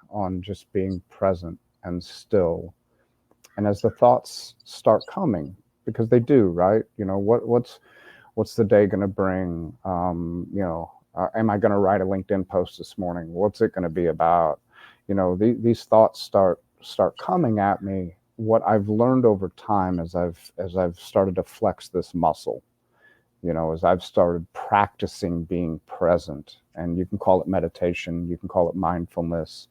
on just being present and still. And as the thoughts start coming, because they do, right? You know, what's the day going to bring? You know, am I going to write a LinkedIn post this morning? What's it going to be about? You know, these thoughts start coming at me. What I've learned over time as I've started to flex this muscle, you know, as I've started practicing being present, and you can call it meditation, you can call it mindfulness,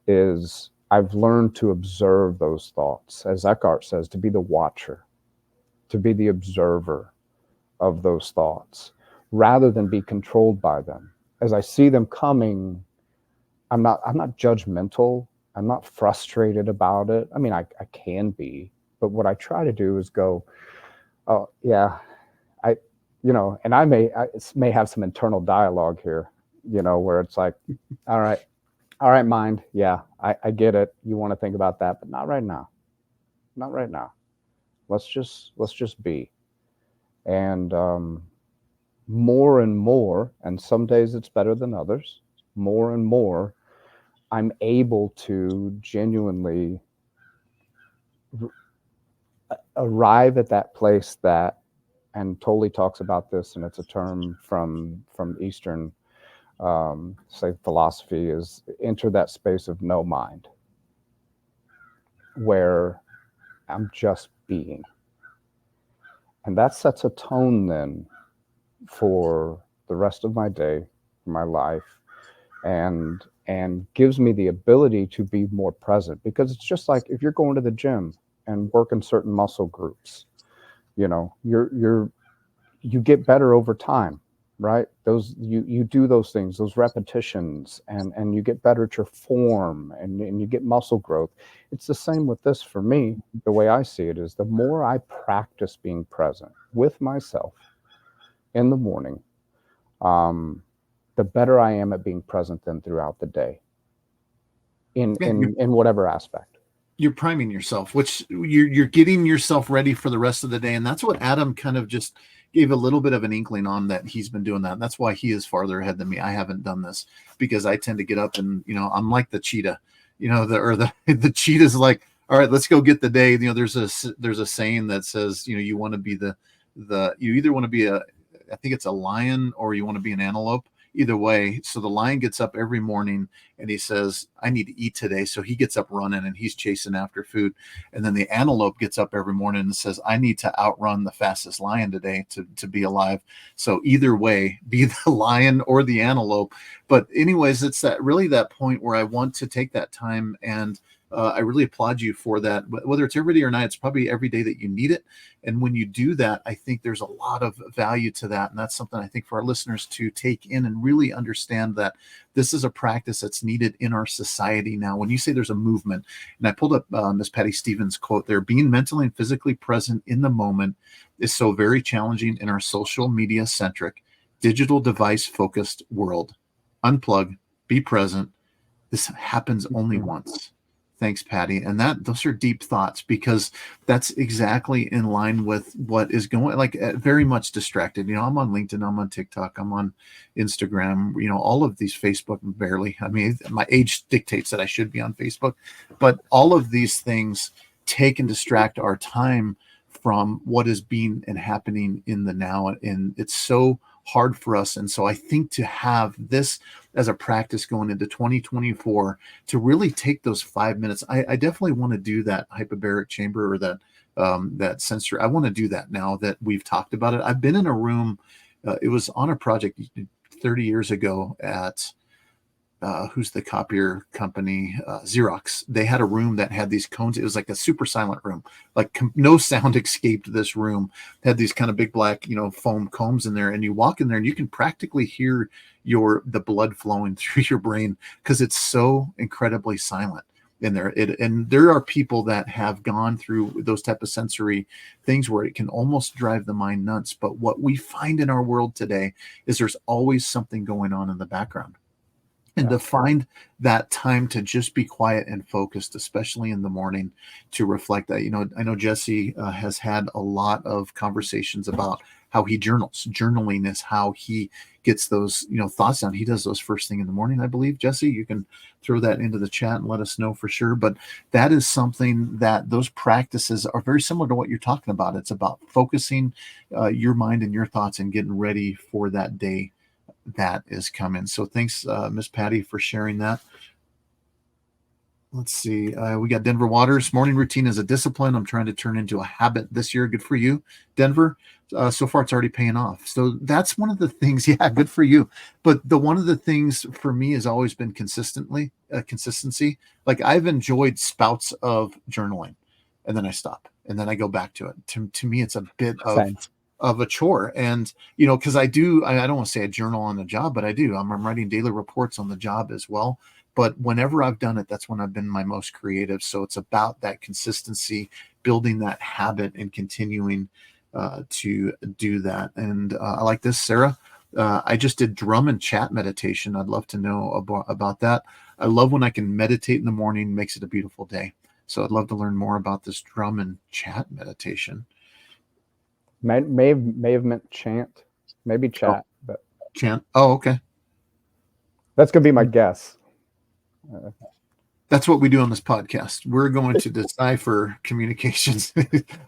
is I've learned to observe those thoughts, as Eckhart says, to be the watcher, to be the observer of those thoughts, rather than be controlled by them. As I see them coming, I'm not judgmental. I'm not frustrated about it. I mean, I can be, but what I try to do is go, oh yeah, you know, and I may have some internal dialogue here, you know, where it's like, all right, mind. Yeah, I get it. You want to think about that, but not right now. Not right now. Let's just be. And more and more, and some days it's better than others, more and more, I'm able to genuinely arrive at that place that, and Tolle talks about this, and it's a term from Eastern say philosophy, is enter that space of no mind, where I'm just being. And that sets a tone then for the rest of my day, my life, and gives me the ability to be more present. Because it's just like if you're going to the gym and working certain muscle groups, you know, you get better over time, right? Those you do those things, those repetitions, and you get better at your form, and you get muscle growth. It's the same with this for me. The way I see it is the more I practice being present with myself in the morning, the better I am at being present then throughout the day in whatever aspect. You're priming yourself, which you're getting yourself ready for the rest of the day. And that's what Adam kind of just gave a little bit of an inkling on, that he's been doing that. And that's why he is farther ahead than me. I haven't done this because I tend to get up and, you know, I'm like the cheetah, you know, the cheetah's like, all right, let's go get the day. You know, there's a saying that says, you know, you want to be you either want to be I think it's a lion, or you want to be an antelope. Either way. So the lion gets up every morning and he says, I need to eat today. So he gets up running and he's chasing after food. And then the antelope gets up every morning and says, I need to outrun the fastest lion today to be alive. So either way, be the lion or the antelope. But anyways, it's that point where I want to take that time, and I really applaud you for that. Whether it's every day or not, it's probably every day that you need it. And when you do that, I think there's a lot of value to that. And that's something I think for our listeners to take in and really understand, that this is a practice that's needed in our society now. When you say there's a movement, and I pulled up Miss Patty Stevens' quote there, being mentally and physically present in the moment is so very challenging in our social media centric, digital device focused world. Unplug, be present. This happens only once. Thanks, Patty. And those are deep thoughts, because that's exactly in line with what is going, like, very much distracted. You know, I'm on LinkedIn, I'm on TikTok, I'm on Instagram, you know, all of these, Facebook, barely. I mean, my age dictates that I should be on Facebook, but all of these things take and distract our time from what is being and happening in the now. And it's so hard for us. And so I think to have this as a practice going into 2024, to really take those 5 minutes, I definitely want to do that hyperbaric chamber, or that sensor. I want to do that now that we've talked about it. I've been in a room. It was on a project 30 years ago at who's the copier company, Xerox. They had a room that had these cones. It was like a super silent room, like no sound escaped this room. It had these kind of big black, you know, foam combs in there, and you walk in there and you can practically hear the blood flowing through your brain, because it's so incredibly silent in there. And there are people that have gone through those type of sensory things where it can almost drive the mind nuts. But what we find in our world today is there's always something going on in the background. And to find that time to just be quiet and focused, especially in the morning, to reflect that. I know Jesse has had a lot of conversations about how he journals. Journaling is how he gets those, thoughts down. He does those first thing in the morning, I believe. Jesse, you can throw that into the chat and let us know for sure. But that is something that those practices are very similar to what you're talking about. It's about focusing your mind and your thoughts and getting ready for that day that is coming. So thanks, Miss Patty, for sharing that. Let's see. We got Denver Waters. Morning routine is a discipline I'm trying to turn into a habit this year. Good for you, Denver. So far, it's already paying off. So that's one of the things. Yeah, good for you. But one of the things for me has always been consistency. Like I've enjoyed spouts of journaling, and then I stop, and then I go back to it. To me, it's a bit of a chore. And, because I don't want to say I journal on the job, but I do. I'm writing daily reports on the job as well. But whenever I've done it, that's when I've been my most creative. So it's about that consistency, building that habit and continuing to do that. And I like this, Sarah. I just did drum and chat meditation. I'd love to know about that. I love when I can meditate in the morning, makes it a beautiful day. So I'd love to learn more about this drum and chat meditation. May have meant chant, maybe chat, but chant. Oh, okay. That's gonna be my guess. That's what we do on this podcast. We're going to decipher communications.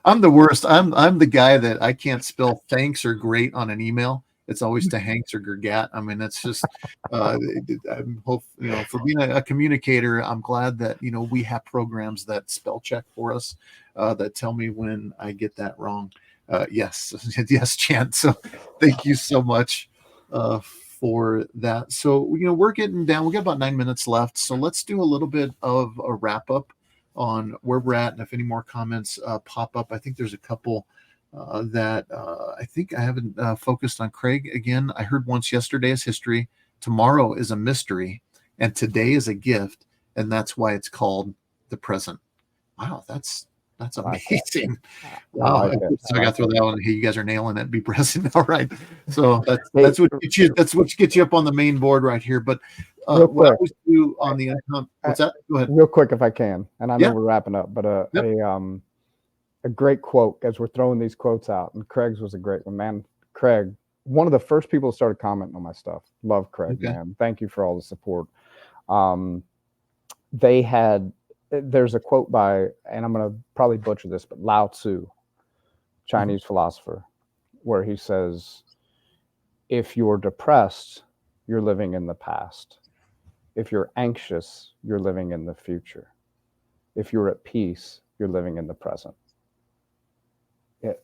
I'm the worst. I'm the guy that I can't spell thanks or great on an email. It's always to Hanks or Gergat. I mean, it's just, I'm hope, for being a communicator, I'm glad that, we have programs that spell check for us, that tell me when I get that wrong. Yes, Chant. So thank you so much for that. So, we're getting down. We got about 9 minutes left. So let's do a little bit of a wrap up on where we're at. And if any more comments pop up, I think there's a couple that I think I haven't focused on. Craig, again, I heard once yesterday is history, tomorrow is a mystery, and today is a gift. And that's why it's called the present. Wow, that's amazing. Wow. So I got to throw that one. Hey, you guys are nailing it. Be present. All right. So that's what gets you up on the main board right here. But what I was do on the what's that? Go ahead. Real quick, if I can. And I know we're wrapping up, but a great quote as we're throwing these quotes out. And Craig's was a great one, man. Craig, one of the first people who started commenting on my stuff. Love Craig, man. Thank you for all the support. There's a quote by, and I'm going to probably butcher this, but Lao Tzu, Chinese philosopher, where he says, if you're depressed, you're living in the past. If you're anxious, you're living in the future. If you're at peace, you're living in the present. It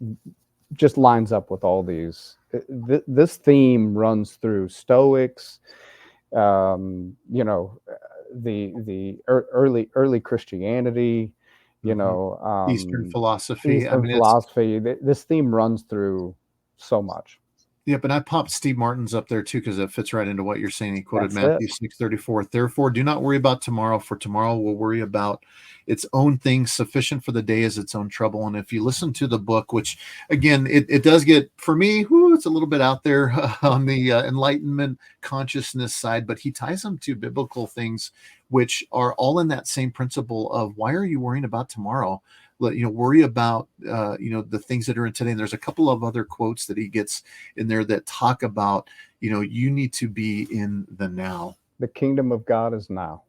just lines up with all these. This theme runs through Stoics, the early Christianity, Eastern philosophy. Philosophy. This theme runs through so much. Yep, and I popped Steve Martin's up there too because it fits right into what you're saying. He quoted Matthew 6:34. Therefore, do not worry about tomorrow, for tomorrow will worry about its own things. Sufficient for the day is its own trouble. And if you listen to the book, which again, it does get, for me, it's a little bit out there on the enlightenment consciousness side, but he ties them to biblical things, which are all in that same principle of why are you worrying about tomorrow? Worry about, the things that are in today. And there's a couple of other quotes that he gets in there that talk about, you need to be in the now. The kingdom of God is now.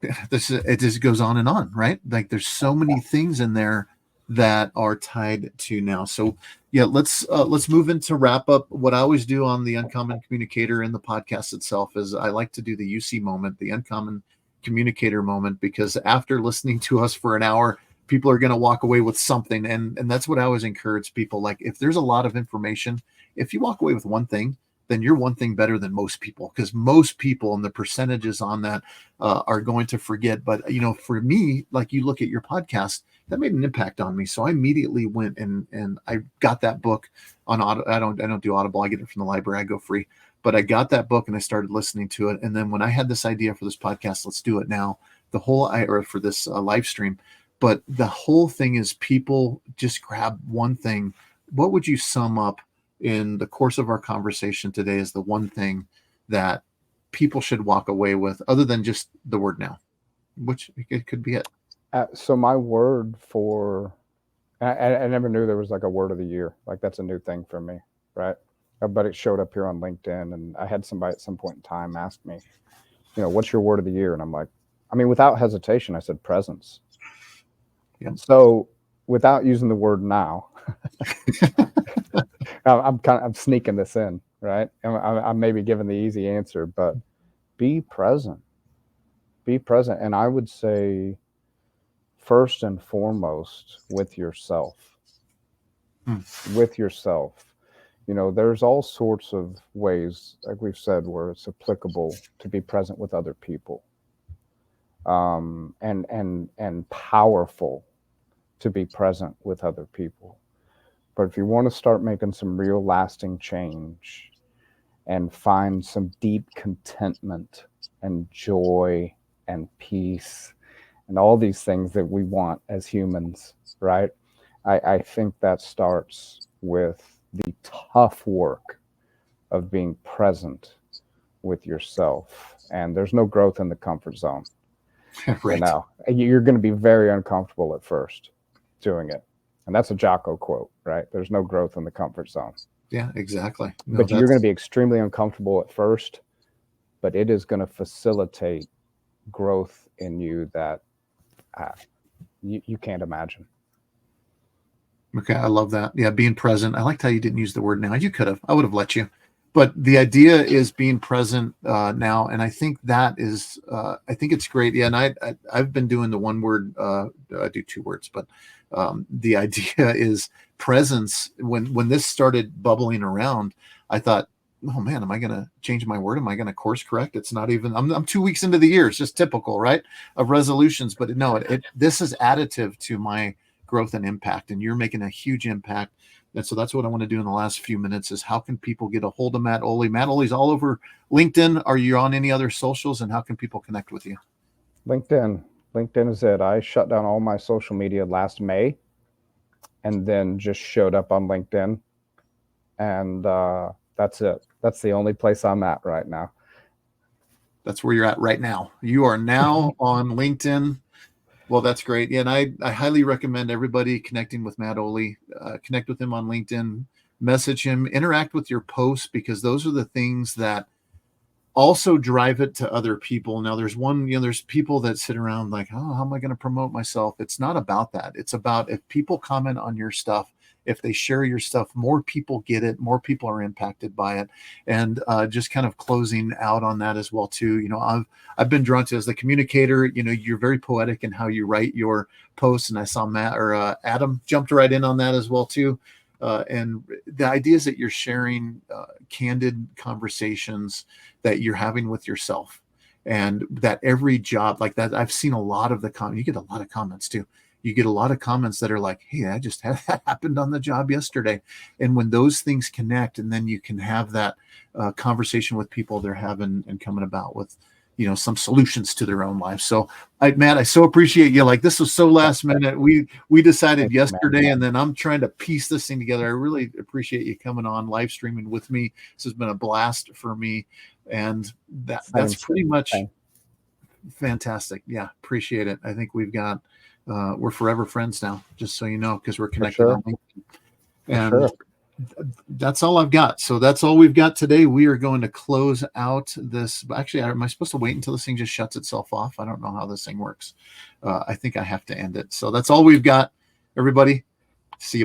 It just goes on and on, right? Like there's so many things in there that are tied to now. So yeah, let's move into wrap up. What I always do on the Uncommon Communicator in the podcast itself is I like to do the UC moment, the Uncommon Communicator moment, because after listening to us for an hour, people are going to walk away with something. And that's what I always encourage people. Like if there's a lot of information, if you walk away with one thing, then you're one thing better than most people, because most people and the percentages on that are going to forget. But, for me, like you look at your podcast, that made an impact on me. So I immediately went and I got that book on Audible. I don't do Audible. I get it from the library. I go free. But I got that book and I started listening to it. And then when I had this idea for this podcast, let's do it now, or for this live stream. But the whole thing is people just grab one thing. What would you sum up in the course of our conversation today as the one thing that people should walk away with other than just the word now, which it could be it. So my word for, I never knew there was like a word of the year. Like that's a new thing for me, right? But it showed up here on LinkedIn, and I had somebody at some point in time ask me, what's your word of the year? And I'm like, without hesitation, I said presence. Yeah. So without using the word now, I'm sneaking this in, right? I'm maybe giving the easy answer, but be present. Be present. And I would say first and foremost with yourself. With yourself. There's all sorts of ways, like we've said, where it's applicable to be present with other people. And powerful to be present with other people. But if you want to start making some real lasting change and find some deep contentment and joy and peace and all these things that we want as humans, right? I think that starts with the tough work of being present with yourself. And there's no growth in the comfort zone. Right. You're going to be very uncomfortable at first doing it. And that's a Jocko quote, right? There's no growth in the comfort zone. Yeah, exactly. No, but you're going to be extremely uncomfortable at first, but it is going to facilitate growth in you that you can't imagine. Okay, I love that. Yeah, being present. I liked how you didn't use the word now. You could have. I would have let you. But the idea is being present now, and I think that is. I think it's great. Yeah, and I've been doing the one word. I do two words, but the idea is presence. When this started bubbling around, I thought, oh man, am I going to change my word? Am I going to course correct? It's not even. I'm 2 weeks into the year. It's just typical, right, of resolutions. But no, this is additive to my growth and impact, and you're making a huge impact. And so that's what I want to do in the last few minutes is how can people get a hold of Matt Ohley? Matt Ohley's all over LinkedIn. Are you on any other socials, and how can people connect with you? LinkedIn is it. I shut down all my social media last May and then just showed up on LinkedIn. And that's it. That's the only place I'm at right now. That's where you're at right now. You are now on LinkedIn. Well, that's great. Yeah, and I highly recommend everybody connecting with Matt Ohley. Connect with him on LinkedIn, message him, interact with your posts, because those are the things that also drive it to other people. Now, there's people that sit around like, oh, how am I going to promote myself? It's not about that. It's about if people comment on your stuff, if they share your stuff, more people get it, more people are impacted by it. And just kind of closing out on that as well too. I've been drawn to, as the communicator, you're very poetic in how you write your posts, and I saw Adam jumped right in on that as well too. And the idea is that you're sharing candid conversations that you're having with yourself, and that every job like that, I've seen a lot of you get a lot of comments too. You get a lot of comments that are like, hey, I just had that happened on the job yesterday. And when those things connect, and then you can have that conversation with people they're having and coming about with, some solutions to their own life. So Matt, I so appreciate you. Like, this was so last minute. We decided yesterday, and then I'm trying to piece this thing together. I really appreciate you coming on live streaming with me. This has been a blast for me. And that's pretty much fantastic. Yeah. Appreciate it. I think we've got, we're forever friends now, just so you know, because we're connected on LinkedIn. And that's all I've got. So that's all we've got today. We are going to close out this. Actually, am I supposed to wait until this thing just shuts itself off? I don't know how this thing works. I think I have to end it. So that's all we've got, everybody. See you.